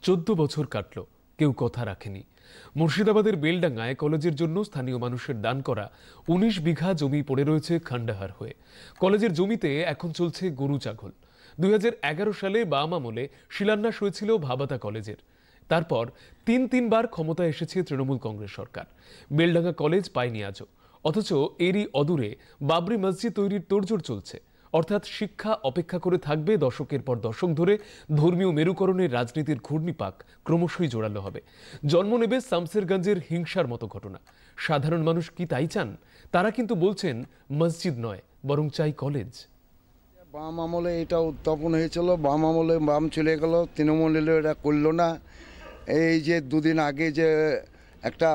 14 বছর কাটল, কেউ কথা রাখেনি। মুর্শিদাবাদের বেলডাঙ্গায় কলেজের জন্য স্থানীয় মানুষের দান করা 19 বিঘা জমি পড়ে রয়েছে খণ্ডাহার হয়ে। কলেজের জমিতে এখন চলছে গরু ছাগল। 2011 সালে বাম আমলে শিলান্যাস হয়েছিল ভাবাতা কলেজের। তারপর তিনবার ক্ষমতায় এসেছে তৃণমূল কংগ্রেস সরকার। বেলডাঙ্গা কলেজ পায়নি আজও, অথচ এরই অদূরে বাবরি মসজিদ তৈরির তোড়জোড় চলছে। অর্থাৎ শিক্ষা অপেক্ষা করে থাকবে দশকের পর দশক ধরে। ধর্মীয় মেরুকরণের রাজনীতির ঘূর্ণিপাক ক্রমশই জোরালো হবে। জন্ম নেবে শামসেরগঞ্জের হিংসার মতো ঘটনা। সাধারণ মানুষ কি তাই চান? তারা কিন্তু বলছেন মসজিদ নয়, বরং চাই কলেজ। বাম আমলে এটা উত্থাপন হয়েছিল, বাম আমলে বাম চলে গেল, তৃণমূল এলো, এটা করলো না। এই যে দুদিন আগে যে একটা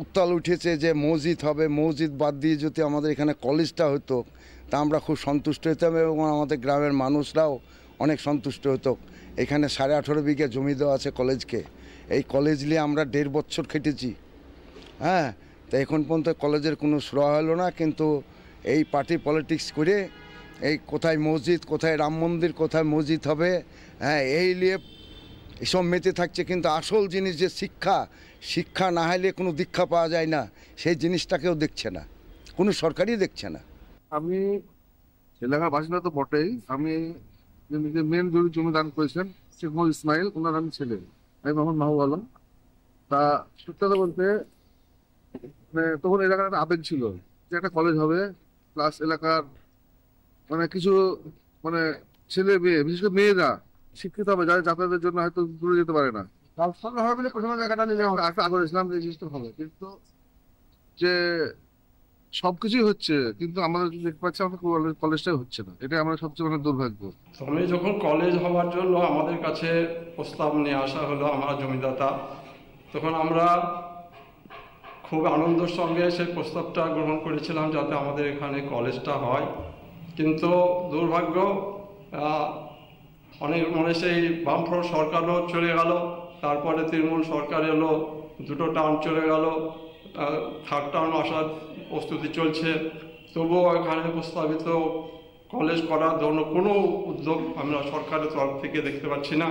উত্তাল উঠেছে যে মসজিদ হবে, মসজিদ বাদ দিয়ে যদি আমাদের এখানে কলেজটা হতো তা আমরা খুব সন্তুষ্ট হতাম এবং আমাদের গ্রামের মানুষরাও অনেক সন্তুষ্ট হতো। এখানে 18.5 বিঘা জমি দেওয়া আছে কলেজকে। এই কলেজ নিয়ে আমরা 1.5 বছর খেটেছি। হ্যাঁ, তো এখন পর্যন্ত কলেজের কোনো সুরাহা হলো না। কিন্তু এই পার্টি পলিটিক্স করে এই কোথায় মসজিদ, কোথায় রাম মন্দির, কোথায় মসজিদ হবে, হ্যাঁ, এই নিয়ে এসব মেতে থাকছে। কিন্তু আসল জিনিস যে শিক্ষা না হলে কোনো দীক্ষা পাওয়া যায় না, সেই জিনিসটাকেও দেখছে না, কোনো সরকারই দেখছে না। আমি এলাকার বাসিন্দা তো বটেই। আমি মেন জমি দান করেছেন শেখ মোহাম্মদ ইসমাইল, ওনার আমি ছেলে, আমি মোহাম্মদ মাহবুব আলম। তা সত্যি কথা বলতে তখন এলাকার একটা আবেগ ছিল যে একটা কলেজ হবে, প্লাস এলাকার কিছু ছেলে মেয়ে, বিশেষ করে মেয়েরা শিক্ষিত হবে, যারা যাতায়াতের জন্য হয়তো দূরে যেতে পারে না। প্রথমে জায়গাটা নিলে আগ্রহ ইসলাম রেজিস্টার হবে, কিন্তু যে সবকিছুই হচ্ছে কিন্তু আমাদের দেখতে পাচ্ছি আমাদের কলেজটাই হচ্ছে না। এটা আমাদের সবচেয়ে দুর্ভাগ্য। আমি যখন কলেজ হওয়ার জন্য আমাদের কাছে প্রস্তাব নিয়ে আসা হলো আমার জমিদাতা, তখন আমরা খুব আনন্দের সঙ্গে সেই প্রস্তাবটা গ্রহণ করেছিলাম যাতে আমাদের এখানে কলেজটা হয়। কিন্তু দুর্ভাগ্য, অনেক সেই বামফ্রন্ট সরকারও চলে গেল, তারপরে তৃণমূল সরকার এলো, 2টো টার্ম চলে গেল, 3rd টার্ম আসার প্রস্তুতি চলছে। তবুও এখানে প্রস্তাবিত কলেজ করার জন্য কোনো উদ্যোগ আমরা সরকারের তরফ থেকে দেখতে পাচ্ছি না।